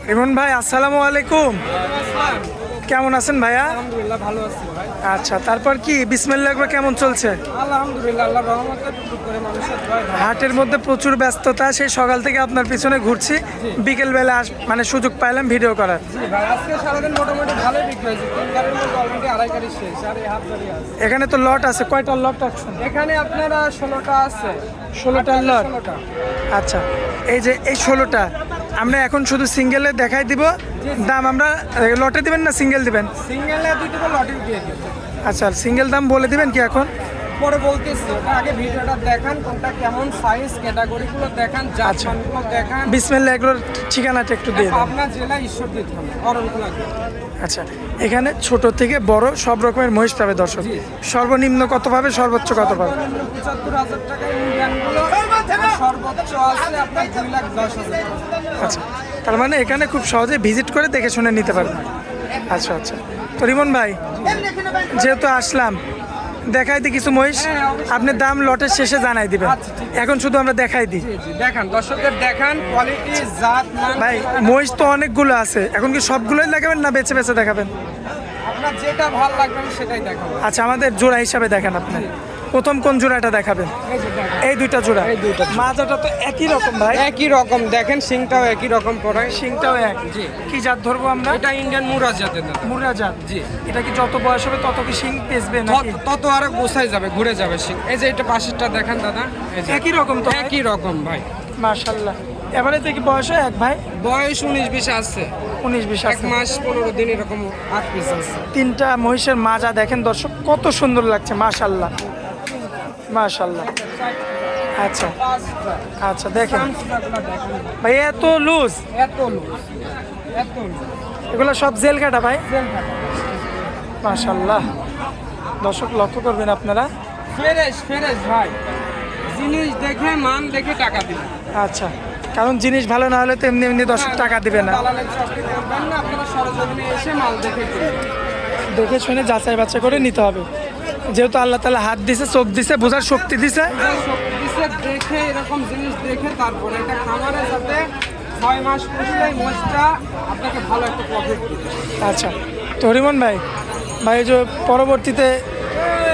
রিমন ভাই আসসালামু আলাইকুম। কেমন আছেন ভাইয়া? আলহামদুলিল্লাহ ভালো আছি ভাই। আচ্ছা, তারপর কি বিসমিল্লাহ একবার কেমন চলছে? আলহামদুলিল্লাহ আল্লাহর রহমতে টুকটুক করে মানুষের দোয়ায় ভালো। হাটের মধ্যে প্রচুর ব্যস্ততা, সেই সকাল থেকে আপনার পিছনে ঘুরছি, বিকেলবেলা মানে সুযোগ পাইলাম ভিডিও করার। জি ভাই, আজকে সারাদিন মোটামুটি ভালোই বিক্রি হয়েছে। 3 গাড়ির মধ্যে অলরেডি 2.5 গাড়ি শেষ, আর এই হাফ গাড়ি আছে। এখানে তো লট আছে, কয়টা লট রাখছেন? এখানে আপনারা 16টা আছে। 16টার লট। 16টা। আচ্ছা, এই যে এই 16টা আমরা এখন শুধু সিঙ্গেলে দেখাই দিব, দাম আমরা লটে দিবেন না সিঙ্গেল দিবেন? সিঙ্গেলে দুটো লটে দিয়ে দিই। আচ্ছা, সিঙ্গেল দাম বলে দিবেন কি এখন? পরে বলতেছি, ওটা আগে ভিডিওটা দেখান, কোনটা কেমন সাইজ, ক্যাটাগরিগুলো দেখান, আচ্ছা। জাতমানগুলো দেখান। বিসমিল্লাহ এগুলোর ঠিকানাটা একটু দিয়ে দেন। পাবনা জেলা ঈশ্বরদী থানা, অরণকুলা। আচ্ছা, এখানে ছোট থেকে বড় সব রকমের মহিষ পাবে দর্শক। জি। সর্বনিম্ন কত পাবে, সর্বোচ্চ কত পাবে? 75,000 টাকা ইন্ডিয়ানগুলো, আর সর্বোচ্চ আছে আপনার 2,10,000 টাকা। আচ্ছা, তার মানে এখানে খুব সহজে ভিজিট করে দেখে শুনে নিতে পারবেন। আচ্ছা আচ্ছা, তো রিমন ভাই যেহেতু আসলাম, দেখাই দিই কিছু মহিষ, আপনি দাম লটের শেষে জানাই দিবেন। আচ্ছা, ঠিক এখন শুধু আমরা দেখাই দিই। জি, দেখান দর্শকদের, দেখান কোয়ালিটি, জাত, মান। ভাই মহিষ তো অনেকগুলো আছে, এখন কি সবগুলোই দেখাবেন না বেছে বেছে দেখাবেন? আপনার যেটা ভালো লাগবে আমি সেটাই দেখাবো। আচ্ছা, আমাদের জোড়া হিসাবে দেখেন আপনি। প্রথম কোন জোড়াটা দেখাবেন? এই যে দেখেন, এই দুইটা জোড়া। এই দুইটা। মাজাটা তো একই রকম ভাই, একই রকম দেখেন, সিংটাও একই রকম পড়ায়। শিংটাও এক। জি। কি জাত ধরবো আমরা? এটা ইন্ডিয়ান মুরা জাতের দাদা। মুরা জাত। জি। এটা কি যত বয়স হবে তত কি শিং পেছবে নাকি? তত আরো গোছাই যাবে, ঘুরে যাবে সিং। এই যে এটা পাশেরটা দেখেন দাদা, এই যে একই রকম তো? একই রকম ভাই। মাশাআল্লাহ। এবারে থেকে বয়স হয় এক ভাই? বয়স 19-20 আছে, 19-20 1 আছে। মাস 15 দিন এরকম 8 পিস আছে। তিনটা মহিষের মাজা দেখেন দর্শক, কত সুন্দর লাগছে, মাশাআল্লাহ মাশাআল্লাহ। আচ্ছা আচ্ছা, দেখেন সামসুটাগুলো দেখেন, ভাই এত লুজ, এত লুজ, এত লুজ। এগুলো সব জেল কাটা ভাই, জেল কাটা। মাশাআল্লাহ। দর্শক লক্ষ্য করবেন আপনারা। ফ্রেশ ফ্রেশ ভাই, জিনিস দেখে মান দেখে টাকা দিবেন। আচ্ছা, কারণ জিনিস ভালো না হলে তো এমনি এমনি দর্শক টাকা দিবে না। দালালের চাকরি করবেন না, আপনারা সরজমিনে এসে মাল দেখে কিনবেন। দেখে শুনে যাচাই বাছাই করে নিতে হবে, যেহেতু আল্লাহ তাআলা হাত দিছে, চোখ দিছে, বোঝার শক্তি দিছে। যারা শক্তি দিছে দেখে, এরকম জিনিস দেখে তারপরে এটা খামারে যাতে 6 মাস পুষলে এই মোষটা আপনাকে ভালো একটা প্রফিট দিবে। আচ্ছা, তো রিমন ভাই, ভাই এই যে পরবর্তীতে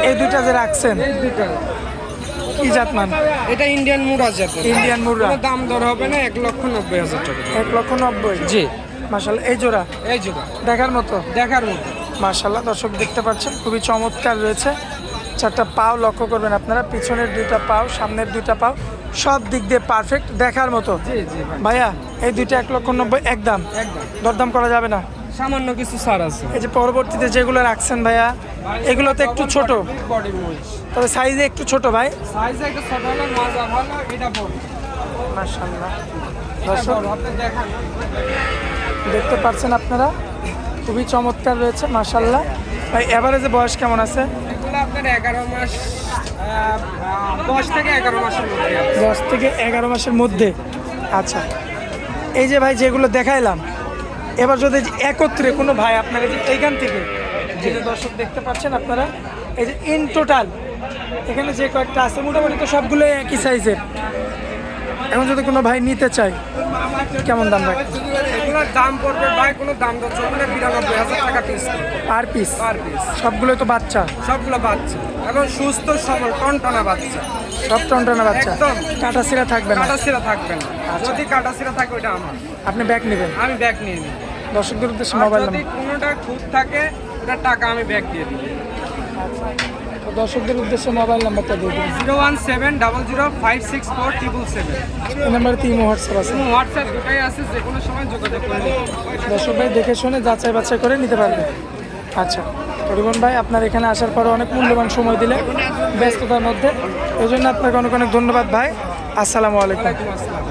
এই দুইটা যে রাখছেন, এই দুটো, কি জাতমান? এটা ইন্ডিয়ান মুরা জাতের। ইন্ডিয়ান মুররা। কোনো দাম দর হবে না, 1,90,000 টাকা। 1,90,000। জি। মাশাআল্লাহ, এই জোড়া এই জোড়া দেখার মতো, দেখার মতো। মাশাআল্লাহ। দর্শক দেখতে পাচ্ছেন খুবই চমৎকার রয়েছে। চারটা পাও লক্ষ্য করবেন আপনারা, পিছনের দুইটা পাও, সামনের দুইটা পাও, সব দিক দিয়ে পারফেক্ট, দেখার মতো। জি জি ভাই, ভাইয়া এই দুইটা 1,90,000 একদম, একদম দরদাম করা যাবে না? সামান্য কিছু ছাড় আছে। এই যে পরবর্তীতে যেগুলো রাখছেন ভাইয়া, এগুলো তো একটু ছোট, বডি মহিষ, তবে সাইজে একটু ছোট ভাই। সাইজে একটু ছোট হলে মাজা ভালো, এটা বড়। মাশাআল্লাহ। এটা দর্শক বড়, আপনি দেখান। দেখতে পাচ্ছেন আপনারা, খুবই চমৎকার রয়েছে মাশাআল্লাহ। ভাই এভারেজে বয়স কেমন আছে? এগুলো আপনার 11 মাস, 10 থেকে 11 মাসের মধ্যে আছে। 10 থেকে 11 মাসের মধ্যে। আচ্ছা, এই যে ভাই যেগুলো দেখাইলাম, এবার যদি একত্রে কোনো ভাই আপনারা যে এইখান থেকে, যে দর্শক দেখতে পাচ্ছেন আপনারা, এই যে ইন টোটাল এখানে যে কয়েকটা আছে মোটামুটি তো সবগুলো একই সাইজের, এখন যদি কোনো ভাই নিতে চায় কেমন দাম রাখে? এগুলোর দাম পড়বে ভাই, কোনো দাম দর চলবে না, 92,000 টাকা piece per piece? Per piece. সবগুলো তো বাচ্চা, সবগুলো বাচ্চা এবং সুস্থ সবল টনটনা বাচ্চা, সব টনটনা বাচ্চা, একদম। কাটা সিরা থাকবে না? কাটা সিরা থাকবে না। যদি কাটা সিরা থাকে ওটা আমার, আপনি ব্যাগ নেবেন? আমি ব্যাগ নিয়ে নিই। দর্শকদের উদ্দেশ্যে আর মোবাইল যদি নাম্বার? কোনোটা খুঁত থাকে ওটার টাকা আমি ব্যাগ দিয়ে দিই। তো দর্শকদের উদ্দেশ্যে মোবাইল নাম্বারটা দিয়ে দিন। 01700564777। এই নাম্বারে তো ইমো হোয়াটসঅ্যাপ আছে? হোয়াটসঅ্যাপ দুটাই আছে, যে কোনো সময় যোগাযোগ করে নিতে পারবেন। দর্শক ভাই দেখে শুনে যাচাই বাছাই করে নিতে পারবে। আচ্ছা, রিমন ভাই আপনার এখানে আসার পরে অনেক মূল্যবান সময় দিলেন ব্যস্ততার মধ্যে, এই জন্য আপনাকে অনেক অনেক ধন্যবাদ ভাই। আসসালামু আলাইকুম। ওয়ালাইকুম আসসালাম।